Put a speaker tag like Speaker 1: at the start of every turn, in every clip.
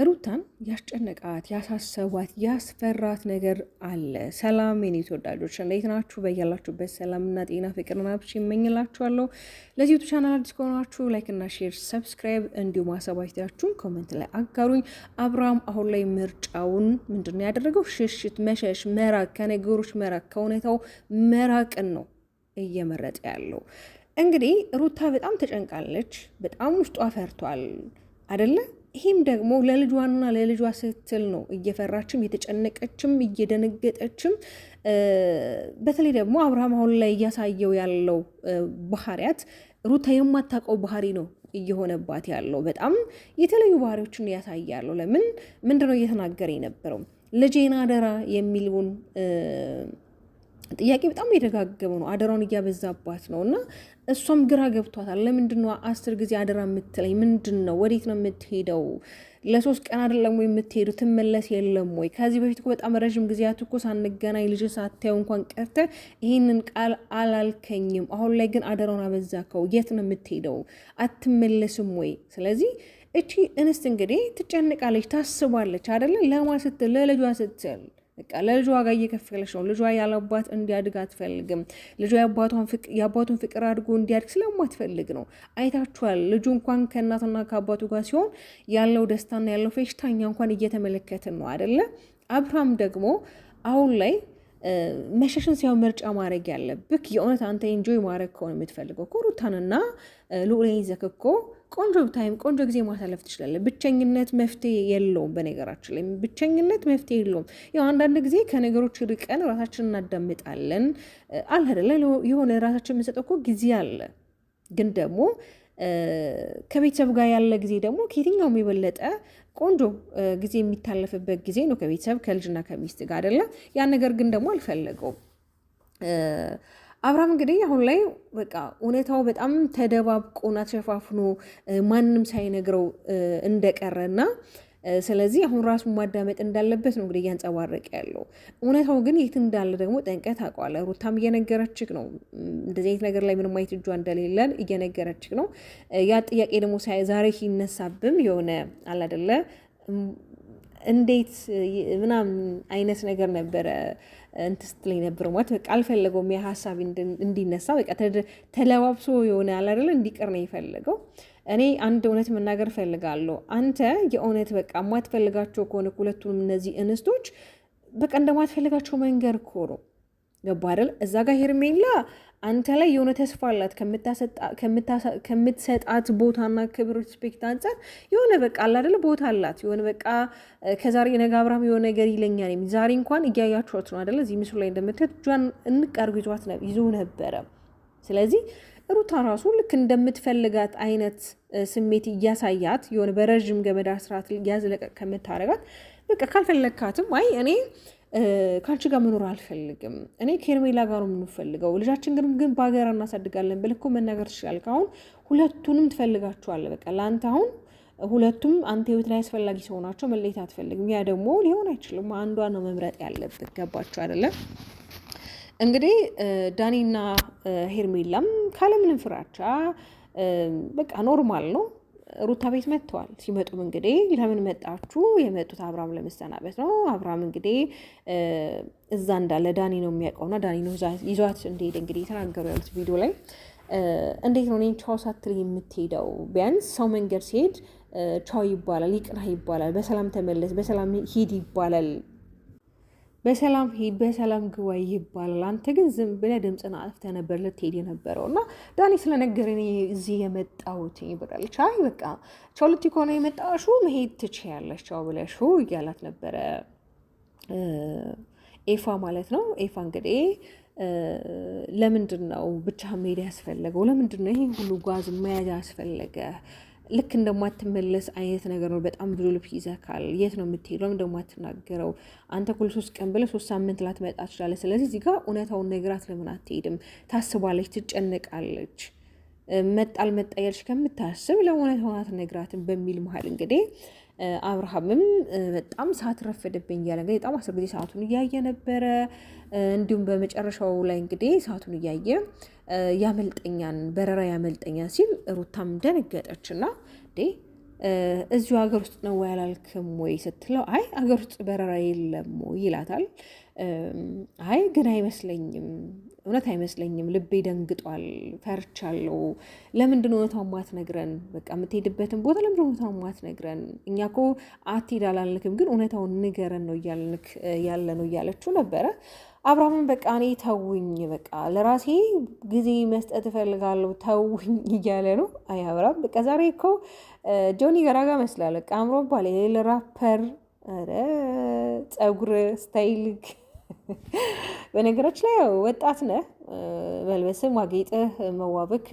Speaker 1: ሩታን ያስጨነቃት ያሳሰባት ያስፈራት ነገር አለ። ሰላም የኔ ተወዳጆች እንዴት ናችሁ? በያላችሁበት ሰላምና ጤና ፍቅርና ብቻ ይመኝላችኋለሁ። ለዚህ ዩቲዩብ ቻናል አዲስ ከሆናችሁ ላይክ እና ሼር፣ ሰብስክራይብ እንዲሁም ሀሳባችሁን ኮሜንት ላይ አጋሩኝ። አብርሃም አሁን ላይ ምርጫውን ምንድነው ያደረገው? ሽሽት፣ መሸሽ፣ መራቅ፣ ከነገሮች መራቅ፣ ከሁኔታው መራቅን ነው እየመረጠ ያለው። እንግዲህ ሩታ በጣም ተጨንቃለች። በጣም ውስጧ ፈርቷል አይደለ? ይህም ደግሞ ለልጇና ለልጇ ስትል ነው እየፈራችም የተጨነቀችም እየደነገጠችም። በተለይ ደግሞ አብርሃም አሁን ላይ እያሳየው ያለው ባህሪያት ሩታ የማታውቀው ባህሪ ነው እየሆነባት ያለው። በጣም የተለዩ ባህሪዎችን ያሳያለው። ለምን ምንድነው እየተናገረ የነበረው? ልጄን አደራ የሚለውን ጥያቄ በጣም የደጋገመው ነው። አደራውን እያበዛባት ነው እና እሷም ግራ ገብቷታል። ለምንድነው 10 ጊዜ አደራ የምትለኝ? ምንድነው? ወዴት ነው የምትሄደው? ለ3 ቀን አይደለም ወይ የምትሄደው? ትመለስ የለም ወይ? ከዚህ በፊት እኮ በጣም ረጅም ጊዜያት እኮ ሳንገናኝ ልጅ ሳታየው እንኳን ቀርተ ይህንን ቃል አላልከኝም። አሁን ላይ ግን አደራውን አበዛከው። የት ነው የምትሄደው? አትመለስም ወይ? ስለዚህ እቺ እንስት እንግዲህ ትጨንቃለች፣ ታስባለች አይደለ? ለማን ስትል? ለልጇ ስትል በቃ ለልጇ ዋጋ እየከፈለች ነው። ልጇ ያለባት እንዲያድግ አትፈልግም። ልጇ የአባቱን ፍቅር አድጎ እንዲያድግ ስለማትፈልግ ነው። አይታችኋል። ልጁ እንኳን ከእናትና ከአባቱ ጋር ሲሆን ያለው ደስታና ያለው ፌሽታኛ እንኳን እየተመለከትን ነው አይደለ? አብርሃም ደግሞ አሁን ላይ መሸሽን ሲያው ምርጫ ማድረግ ያለብክ የእውነት አንተ ኢንጆይ ማድረግ ከሆነ የምትፈልገው እኮ ሩታንና ልዑልን ይዘህ እኮ ቆንጆ ታይም ቆንጆ ጊዜ ማሳለፍ ትችላለህ። ብቸኝነት መፍትሄ የለውም። በነገራችን ላይ ብቸኝነት መፍትሄ የለውም። ያው አንዳንድ ጊዜ ከነገሮች ርቀን ራሳችን እናዳምጣለን አለ አይደለ? የሆነ ራሳችን የምንሰጠው እኮ ጊዜ አለ። ግን ደግሞ ከቤተሰብ ጋር ያለ ጊዜ ደግሞ ከየትኛውም የበለጠ ቆንጆ ጊዜ የሚታለፍበት ጊዜ ነው፣ ከቤተሰብ ከልጅና ከሚስት ጋር አይደለ? ያን ነገር ግን ደግሞ አልፈለገውም። አብርሃም እንግዲህ አሁን ላይ በቃ እውነታው በጣም ተደባብቆና ተሸፋፍኖ ማንም ሳይነግረው እንደቀረና ስለዚህ አሁን ራሱን ማዳመጥ እንዳለበት ነው እንግዲህ እያንጸባረቀ ያለው። እውነታው ግን የት እንዳለ ደግሞ ጠንቀት ታውቀዋለህ። ሩታም እየነገረችክ ነው። እንደዚህ አይነት ነገር ላይ ምንም አይነት እጇ እንደሌለን እየነገረችክ ነው። ያ ጥያቄ ደግሞ ዛሬ ሲነሳብም የሆነ አለ አይደለ እንዴት ምናምን አይነት ነገር ነበረ እንትን ስትለኝ ነበር ማለት በቃ አልፈለገውም። የሀሳብ እንዲነሳ በቃ ተለባብሶ የሆነ አለ አይደለ እንዲቀር ነው የፈለገው። እኔ አንድ እውነት መናገር ፈልጋለሁ። አንተ የእውነት በቃ የማትፈልጋቸው ከሆነ ሁለቱንም እነዚህ እንስቶች በቃ እንደማትፈልጋቸው መንገር እኮ ነው። ገባ አይደል? እዛ ጋር ሄርሜላ አንተ ላይ የሆነ ተስፋ አላት ከምትሰጣት ቦታና ክብር ሪስፔክት አንጻር የሆነ በቃ አለ አይደል ቦታ አላት። የሆነ በቃ ከዛሬ ነገ አብርሃም የሆነ ነገር ይለኛል። ዛሬ እንኳን እያያችኋት ነው አይደል? እዚህ ምስሉ ላይ እንደምትከት እጇን እንቃርጉ ይዞ ነበረ። ስለዚህ ሩታ ራሱ ልክ እንደምትፈልጋት አይነት ስሜት እያሳያት የሆነ በረዥም ገመድ ስርዓት ያዝለቀቅ ከምታረጋት በቃ ካልፈለግካትም አይ እኔ ከአንቺ ጋር መኖር አልፈልግም፣ እኔ ከሄርሜላ ጋር ነው የምንፈልገው፣ ልጃችን ግን በሀገር እናሳድጋለን ብለህ እኮ መናገር ትችላለህ። አሁን ሁለቱንም ትፈልጋቸዋለህ። በቃ ለአንተ አሁን ሁለቱም አንተ ህይወት ላይ አስፈላጊ ሰው ናቸው፣ መለየት አትፈልግም። ያ ደግሞ ሊሆን አይችልም። አንዷ ነው መምረጥ ያለብህ። ገባችሁ አይደለም? እንግዲህ ዳኒና ሄርሜላም ካለምንም ፍራቻ በቃ ኖርማል ነው ሩታ ቤት መጥተዋል። ሲመጡም እንግዲህ ለምን መጣችሁ? የመጡት አብርሃም ለመሰናበት ነው። አብርሃም እንግዲህ እዛ እንዳለ ዳኒ ነው የሚያውቀውና ዳኒ ነው ይዟት እንደሄደ እንግዲህ የተናገሩ ያሉት ቪዲዮ ላይ። እንዴት ነው እኔን ቻው ሳትል የምትሄደው? ቢያንስ ሰው መንገድ ሲሄድ ቻው ይባላል፣ ይቅናህ ይባላል፣ በሰላም ተመለስ፣ በሰላም ሂድ ይባላል፣ በሰላም ሂድ፣ በሰላም ግባ ይባላል። አንተ ግን ዝም ብለህ ድምፅን አጥፍተህ ነበር ልትሄድ የነበረው እና ዳኒ ስለነገረኝ እዚህ የመጣሁት ብላለች። አይ በቃ ቻው ልትይ ከሆነ የመጣሽው መሄድ ትችያለሽ ቻው ብለሽው እያላት ነበረ ኤፋ ማለት ነው። ኤፋ እንግዲህ ለምንድን ነው ብቻህን መሄድ ያስፈለገው? ለምንድን ነው ይሄ ሁሉ ጓዝ መያዝ ያስፈለገ? ልክ እንደማትመለስ አይነት ነገር ነው። በጣም ብዙ ልብስ ይዘካል። የት ነው የምትሄደው? ለምን እንደማትናገረው? አንተ ኩል 3 ቀን ብለህ 3 ሳምንት ላትመጣ ትችላለህ። ስለዚህ እዚህ ጋር እውነታውን ነግራት ለምን አትሄድም? ታስባለች፣ ትጨነቃለች። መጣ አልመጣ እያለች ከምታስብ ለእውነታውን አትነግራትም በሚል መሀል እንግዲህ አብርሃምም በጣም ሰዓት ረፈደብኝ እያለ እንግዲህ በጣም 10 ጊዜ ሰዓቱን እያየ ነበረ። እንዲሁም በመጨረሻው ላይ እንግዲህ ሰዓቱን እያየ ያመልጠኛን በረራ ያመልጠኛን ሲል ሩታም ደነገጠችና እዚሁ ሀገር ውስጥ ነው ያላልክም ወይ ስትለው አይ ሀገር ውስጥ በረራ የለም ይላታል። አይ ግን አይመስለኝም፣ እውነት አይመስለኝም፣ ልቤ ደንግጧል፣ ፈርቻለሁ። ለምንድን እውነታውን ማትነግረን? በቃ የምትሄድበትን ቦታ ለምንድን እውነታውን ማትነግረን? እኛ እኮ አትሄድ አላልክም፣ ግን እውነታውን ንገረን ነው እያልንክ ያለ ነው እያለችው ነበረ። አብርሃምን በቃ እኔ ተውኝ፣ በቃ ለራሴ ጊዜ መስጠት እፈልጋለሁ ተውኝ እያለ ነው። አይ አብርሃም በቃ ዛሬ እኮ ጆኒ ገራጋ መስላል። በቃ አምሮባል። የሌለ ራፐር ጸጉር ስታይልክ በነገራችን ላይ ወጣት ነህ፣ መልበስህ፣ ማጌጥህ፣ መዋብክ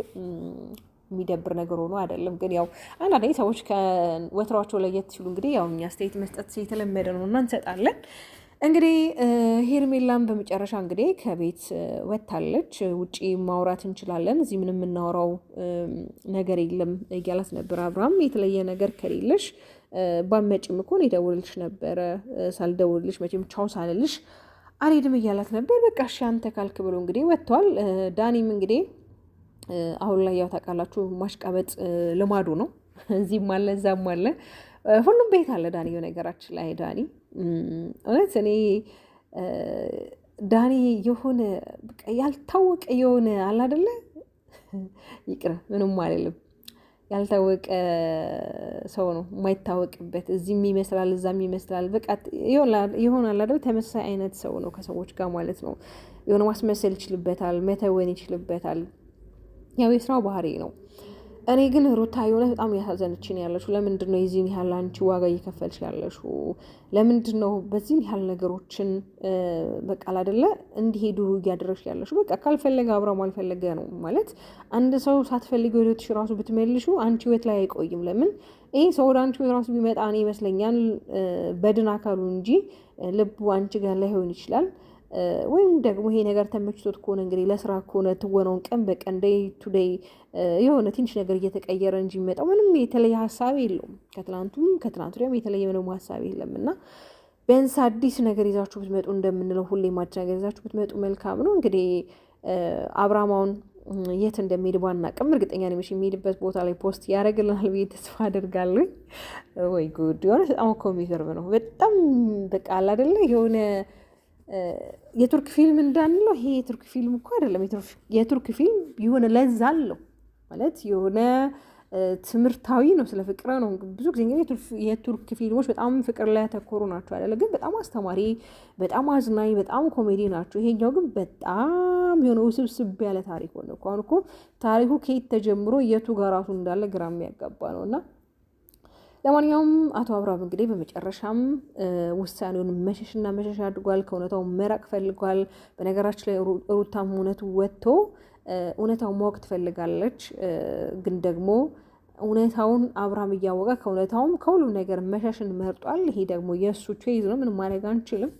Speaker 1: የሚደብር ነገር ሆኖ አይደለም። ግን ያው አንዳንዴ ሰዎች ከወትሯቸው ለየት ሲሉ እንግዲህ ያው እኛ አስተያየት መስጠት የተለመደ ነው እና እንሰጣለን። እንግዲህ ሄርሜላን በመጨረሻ እንግዲህ ከቤት ወጥታለች። ውጪ ማውራት እንችላለን፣ እዚህ ምንም የምናወራው ነገር የለም እያላት ነበር አብርሃም። የተለየ ነገር ከሌለሽ ባመጭም እኮ እኔ እደውልልሽ ነበረ፣ ሳልደውልልሽ መቼም ቻው ሳልልሽ አልሄድም እያላት ነበር። በቃ እሺ አንተ ካልክ ብሎ እንግዲህ ወጥቷል። ዳኒም እንግዲህ አሁን ላይ ያው ታውቃላችሁ ማሽቃበጥ ልማዱ ነው። እዚህም አለ እዛም አለ፣ ሁሉም ቤት አለ ዳኒ። በነገራችን ላይ ዳኒ እውነት እኔ ዳኒ የሆነ ያልታወቀ የሆነ አለ አይደለ፣ ይቅር ምንም አይደለም፣ ያልታወቀ ሰው ነው የማይታወቅበት። እዚህም ይመስላል እዛም ይመስላል። በቃ ይሆናል አይደል፣ ተመሳሳይ አይነት ሰው ነው ከሰዎች ጋር ማለት ነው። የሆነ ማስመሰል ይችልበታል፣ መተወን ይችልበታል። ያው የስራው ባህሪ ነው። እኔ ግን ሩታ የሆነ በጣም ያሳዘነችን ያለሽው ለምንድን ነው የዚህን ያህል አንቺ ዋጋ እየከፈልሽ ያለሽው? ለምንድን ነው በዚህን ያህል ነገሮችን በቃ አይደለ እንዲሄዱ እያደረግሽ ያለሽው? በቃ ካልፈለገ አብራም አልፈለገ ነው ማለት። አንድ ሰው ሳትፈልጊ ወደ ህይወትሽ ራሱ ብትመልሹ አንቺ ህይወት ላይ አይቆይም። ለምን ይሄ ሰው ወደ አንቺ ህይወት ራሱ ቢመጣ እኔ ይመስለኛል በድን አካሉ እንጂ ልቡ አንቺ ጋር ላይሆን ይችላል። ወይም ደግሞ ይሄ ነገር ተመችቶት ከሆነ እንግዲህ ለስራ ከሆነ ትወነውን ቀን በቀን ዴይ ቱ ዴይ የሆነ ትንሽ ነገር እየተቀየረ እንጂ የሚመጣው ምንም የተለየ ሀሳብ የለውም። ከትናንቱ ወዲያም የተለየ ምንም ሀሳብ የለም እና ቢያንስ አዲስ ነገር ይዛችሁ ብትመጡ እንደምንለው ሁሌም አዲስ ነገር ይዛችሁ ብትመጡ መልካም ነው። እንግዲህ አብርሃማውን የት እንደሚሄድ ባናቅም እርግጠኛ ነኝ የሚሄድበት ቦታ ላይ ፖስት ያደርግልናል ብዬ ተስፋ አደርጋለሁ። ወይ ጉድ! የሆነ በጣም እኮ የሚገርም ነው። በጣም በቃ አለ አይደለ የሆነ የቱርክ ፊልም እንዳንለው ይሄ የቱርክ ፊልም እኮ አይደለም። የቱርክ ፊልም የሆነ ለዛ አለው ማለት የሆነ ትምህርታዊ ነው፣ ስለ ፍቅር ነው። ብዙ ጊዜ እንግዲህ የቱርክ ፊልሞች በጣም ፍቅር ላይ ያተኮሩ ናቸው አይደለ? ግን በጣም አስተማሪ፣ በጣም አዝናኝ፣ በጣም ኮሜዲ ናቸው። ይሄኛው ግን በጣም የሆነ ውስብስብ ያለ ታሪክ ሆነ። አሁን እኮ ታሪኩ ከየት ተጀምሮ የቱ ጋር ራሱ እንዳለ ግራ የሚያጋባ ነው እና ለማንኛውም አቶ አብርሃም እንግዲህ በመጨረሻም ውሳኔውን መሸሽና መሸሽ አድርጓል። ከእውነታው መራቅ ፈልጓል። በነገራችን ላይ ሩታም እውነቱ ወጥቶ እውነታውን ማወቅ ትፈልጋለች። ግን ደግሞ እውነታውን አብርሃም እያወቀ ከእውነታውም ከሁሉም ነገር መሸሽን መርጧል። ይሄ ደግሞ የእሱ ቾይዝ ነው። ምንም ማድረግ አንችልም።